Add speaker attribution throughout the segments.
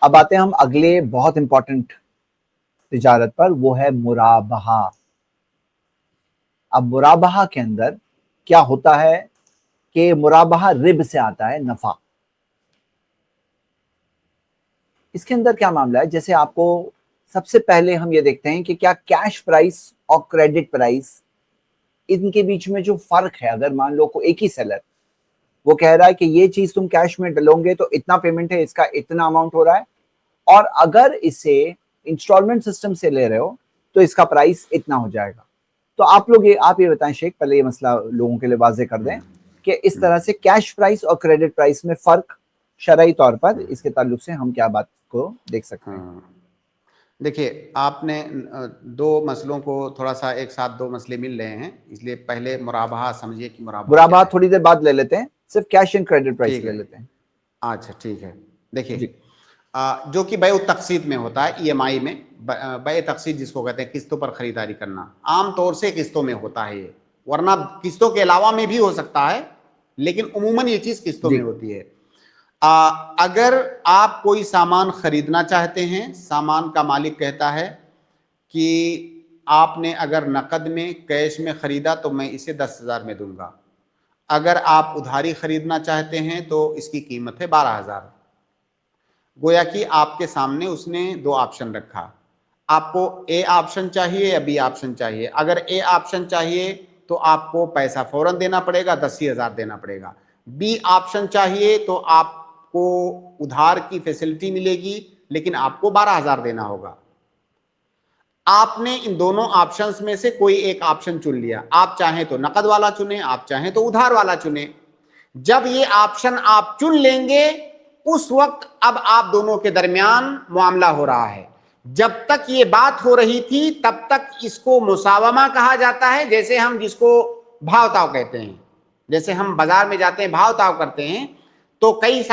Speaker 1: اب آتے ہیں ہم اگلے بہت امپورٹنٹ تجارت پر، وہ ہے مرابحہ۔ اب مرابحہ کے اندر کیا ہوتا ہے کہ مرابحہ رب سے آتا ہے، نفع۔ اس کے اندر کیا معاملہ ہے، جیسے آپ کو سب سے پہلے ہم یہ دیکھتے ہیں کہ کیا کیش پرائس اور کریڈٹ پرائس، ان کے بیچ میں جو فرق ہے، اگر مان لو کو ایک ہی سیلر وہ کہہ رہا ہے کہ یہ چیز تم کیش میں ڈلو گے تو اتنا پیمنٹ ہے، اس کا اتنا اماؤنٹ ہو رہا ہے، اور اگر اسے انسٹالمنٹ سسٹم سے لے رہے ہو تو اس کا پرائس اتنا ہو جائے گا۔ تو آپ یہ بتائیں شیخ، پہلے یہ مسئلہ لوگوں کے لیے واضح کر دیں کہ اس طرح سے کیش پرائس اور کریڈٹ پرائس میں فرق شرعی طور پر اس کے تعلق سے ہم کیا بات کو دیکھ سکتے ہیں؟
Speaker 2: دیکھیے، آپ نے دو مسئلوں کو تھوڑا سا ایک ساتھ دو مسئلے مل رہے ہیں، اس لیے پہلے مرابحہ سمجھیے کہ
Speaker 1: مرابحہ تھوڑی دیر بعد لے لیتے ہیں، صرف کیش اینڈ کریڈٹ پرائس لے لیتے ہیں۔
Speaker 2: اچھا ٹھیک ہے، دیکھیے جو کہ بیع التقسیط میں ہوتا ہے، ای ایم آئی میں، بیع تقسیط جس کو کہتے ہیں، قسطوں پر خریداری کرنا، عام طور سے قسطوں میں ہوتا ہے یہ، ورنہ قسطوں کے علاوہ میں بھی ہو سکتا ہے، لیکن عموماً یہ چیز قسطوں میں ہوتی ہے۔ اگر آپ کوئی سامان خریدنا چاہتے ہیں، سامان کا مالک کہتا ہے کہ آپ نے اگر نقد میں کیش میں خریدا تو میں اسے 10,000 میں دوں گا، اگر آپ ادھاری خریدنا چاہتے ہیں تو اس کی قیمت ہے 12,000۔ گویا کہ آپ کے سامنے اس نے دو آپشن رکھا، آپ کو اے آپشن چاہیے یا بی آپشن چاہیے۔ اگر اے آپشن چاہیے تو آپ کو پیسہ فوراً دینا پڑے گا، 10,000 دینا پڑے گا۔ بی آپشن چاہیے تو آپ کو ادھار کی فیسلٹی ملے گی، لیکن آپ کو 12,000 دینا ہوگا۔ آپ نے ان دونوں آپشنز میں سے کوئی ایک آپشن چن لیا، آپ چاہیں تو نقد والا چنیں، آپ چاہیں تو ادھار والا چنیں۔ جب یہ آپشن آپ چن لیں گے، اس وقت اب آپ دونوں کے درمیان معاملہ ہو رہا ہے۔ جب تک یہ بات ہو رہی تھی تب تک اس کو مساومہ کہا جاتا ہے، جیسے ہم جس کو بھاؤ تاؤ کہتے ہیں۔ جیسے ہم بازار میں جاتے ہیں، بھاؤ تاؤ کرتے ہیں، تو کئی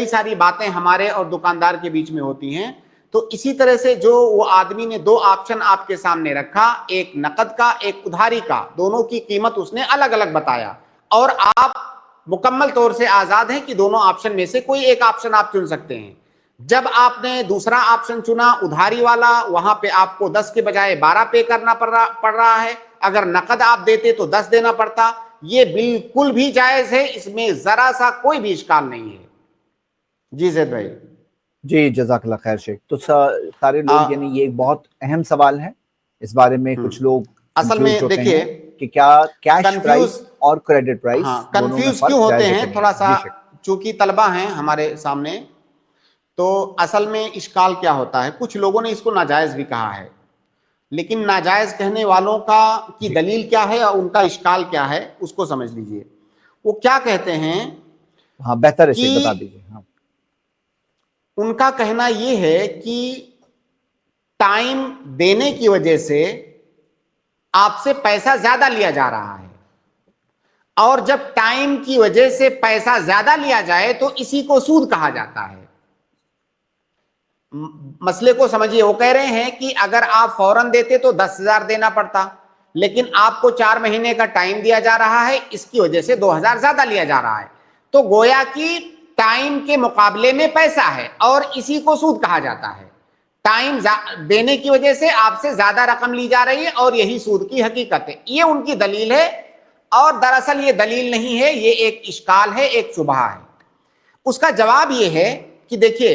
Speaker 2: ساری باتیں ہمارے اور دکاندار کے بیچ میں ہوتی ہیں۔ تو اسی طرح سے جو وہ آدمی نے دو آپشن آپ کے سامنے رکھا، ایک نقد کا ایک ادھاری کا، دونوں کی قیمت اس نے الگ الگ بتایا، اور آپ مکمل طور سے آزاد ہیں کہ دونوں آپشن میں سے کوئی ایک آپشن آپ چن سکتے ہیں۔ جب آپ نے دوسرا آپشن چنا ادھاری والا، وہاں پہ آپ کو 10 کے بجائے 12 پے کرنا پڑ رہا ہے، اگر نقد آپ دیتے تو 10 دینا پڑتا۔ یہ بالکل بھی جائز ہے، اس میں ذرا سا کوئی بھی اشکال نہیں ہے۔ جی زید بھائی۔
Speaker 1: جی جزاک اللہ خیر شیخ۔ تو سارے لوگ، یعنی یہ ایک بہت اہم سوال ہے، اس بارے میں کچھ لوگ
Speaker 2: اصل میں
Speaker 1: کنفیوزڈ ہوتے
Speaker 2: دیکھیے
Speaker 1: ہیں کہ کیا کیش پرائس اور کریڈٹ پرائس دونوں میں
Speaker 2: کنفیوز کیوں
Speaker 1: فرق
Speaker 2: ہوتے
Speaker 1: جائز ہے
Speaker 2: ہیں
Speaker 1: کہ نہیں؟
Speaker 2: تھوڑا سا،
Speaker 1: جی شیخ۔
Speaker 2: چونکہ طلبہ ہیں ہمارے سامنے، تو اصل میں اشکال کیا ہوتا ہے، کچھ لوگوں نے اس کو ناجائز بھی کہا ہے، لیکن ناجائز کہنے والوں کی دلیل کیا ہے اور ان کا اشکال کیا ہے اس کو سمجھ لیجئے۔ وہ کیا کہتے ہیں،
Speaker 1: ہاں بہتر ہے شیخ،
Speaker 2: کہ
Speaker 1: بتا دیجیے۔ ہاں،
Speaker 2: ان کا کہنا یہ ہے کہ ٹائم دینے کی وجہ سے آپ سے پیسہ زیادہ لیا جا رہا ہے، اور جب ٹائم کی وجہ سے پیسہ زیادہ لیا جائے تو اسی کو سود کہا جاتا ہے۔ مسئلے کو سمجھیے، وہ کہہ رہے ہیں کہ اگر آپ فوراً دیتے تو 10,000 دینا پڑتا، لیکن آپ کو 4 مہینے کا ٹائم دیا جا رہا ہے، اس کی وجہ سے 2,000 زیادہ لیا جا رہا ہے۔ تو گویا کہ ٹائم کے مقابلے میں پیسہ ہے، اور اسی کو سود کہا جاتا ہے۔ ٹائم دینے کی وجہ سے آپ سے زیادہ رقم لی جا رہی ہے، اور یہی سود کی حقیقت ہے۔ یہ ان کی دلیل ہے، اور دراصل یہ دلیل نہیں ہے، یہ ایک اشکال ہے، ایک شبہہ ہے۔ اس کا جواب یہ ہے کہ دیکھیے،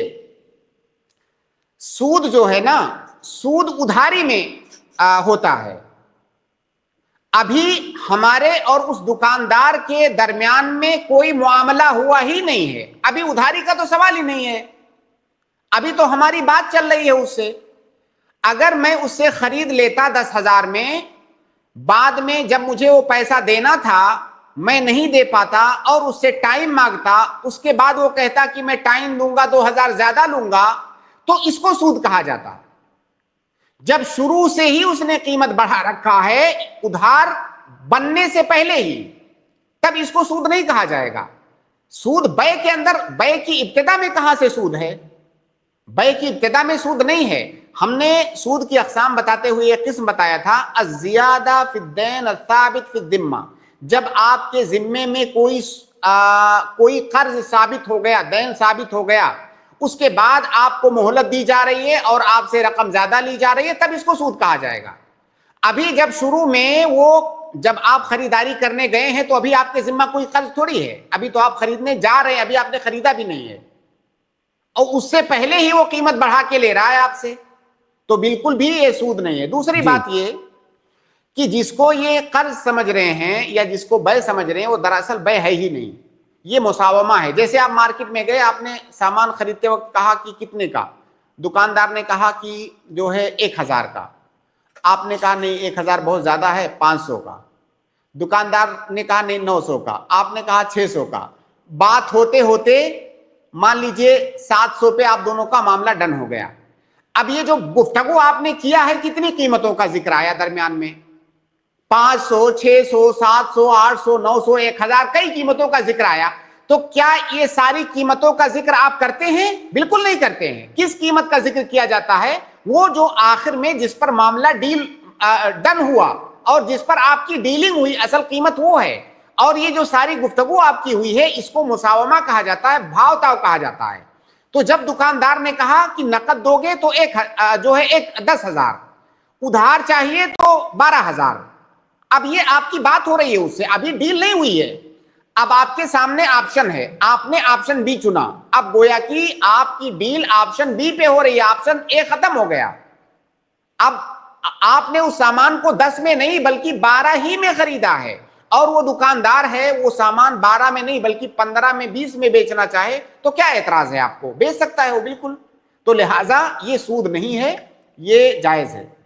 Speaker 2: سود جو ہے نا، سود ادھاری میں ہوتا ہے۔ ابھی ہمارے اور اس دکاندار کے درمیان میں کوئی معاملہ ہوا ہی نہیں ہے، ابھی ادھاری کا تو سوال ہی نہیں ہے، ابھی تو ہماری بات چل رہی ہے اس سے۔ اگر میں اس سے خرید لیتا 10,000 میں، بعد میں جب مجھے وہ پیسہ دینا تھا میں نہیں دے پاتا اور اس سے ٹائم مانگتا، اس کے بعد وہ کہتا کہ میں ٹائم لوں گا 2,000 زیادہ لوں گا، تو اس کو سود کہا جاتا۔ جب شروع سے ہی اس نے قیمت بڑھا رکھا ہے ادھار بننے سے پہلے ہی، تب اس کو سود نہیں کہا جائے گا۔ سود بیع کے اندر، بیع کی ابتدا میں کہاں سے سود ہے؟ بیع کی ابتدا میں سود نہیں ہے۔ ہم نے سود کی اقسام بتاتے ہوئے ایک قسم بتایا تھا، الزیادہ فی الدین الثابت فی الذمہ۔ جب آپ کے ذمے میں کوئی قرض ثابت ہو گیا، دین ثابت ہو گیا، اس کے بعد آپ کو مہلت دی جا رہی ہے اور آپ سے رقم زیادہ لی جا رہی ہے، تب اس کو سود کہا جائے گا۔ ابھی جب شروع میں جب آپ خریداری کرنے گئے ہیں تو ابھی آپ کے ذمہ کوئی قرض تھوڑی ہے، ابھی تو آپ خریدنے جا رہے ہیں، ابھی آپ نے خریدا بھی نہیں ہے، اور اس سے پہلے ہی وہ قیمت بڑھا کے لے رہا ہے آپ سے، تو بالکل بھی یہ سود نہیں ہے۔ دوسری بات یہ کہ جس کو یہ قرض سمجھ رہے ہیں یا جس کو بے سمجھ رہے ہیں، وہ دراصل بے ہے ہی نہیں، یہ مساومہ ہے۔ جیسے آپ مارکیٹ میں گئے، آپ نے سامان خریدتے وقت کہا کہ کتنے کا، دکاندار نے کہا کہ جو ہے 1000 کا، آپ نے کہا نہیں 1000 بہت زیادہ ہے، 500 کا، دکاندار نے کہا نہیں 900 کا، آپ نے کہا 600 کا، بات ہوتے ہوتے مان لیجئے 700 پہ آپ دونوں کا معاملہ ڈن ہو گیا۔ اب یہ جو گفتگو آپ نے کیا ہے، کتنی قیمتوں کا ذکر آیا درمیان میں؟ 500، 600، 700، 800، 900، 1000، کئی قیمتوں کا ذکر آیا۔ تو کیا یہ ساری قیمتوں کا ذکر آپ کرتے ہیں؟ بالکل نہیں کرتے ہیں۔ کس قیمت کا ذکر کیا جاتا ہے؟ وہ جو آخر میں جس پر معاملہ ڈیل ڈن ہوا اور جس پر آپ کی ڈیلنگ ہوئی، اصل قیمت وہ ہے۔ اور یہ جو ساری گفتگو آپ کی ہوئی ہے، اس کو مساومہ کہا جاتا ہے، بھاؤ تاؤ کہا جاتا ہے۔ تو جب دکاندار نے کہا کہ نقد دو گے تو جو ہے 10,000، ادھار چاہیے تو 12,000، اب یہ آپ کی بات ہو رہی ہے، اس سے ابھی ڈیل نہیں ہوئی ہے۔ اب آپ کے سامنے آپشن ہے، آپ نے آپشن بی چنا، اب گویا کہ آپ کی ڈیل آپشن بی پہ ہو رہی ہے، آپشن اے ختم ہو گیا۔ اب آپ نے اس سامان کو 10 میں نہیں بلکہ 12 ہی میں خریدا ہے، اور وہ دکاندار ہے وہ سامان 12 میں نہیں بلکہ 15 میں، 20 میں بیچنا چاہے تو کیا اعتراض ہے؟ آپ کو بیچ سکتا ہے وہ، بالکل۔ تو لہٰذا یہ سود نہیں ہے، یہ جائز ہے۔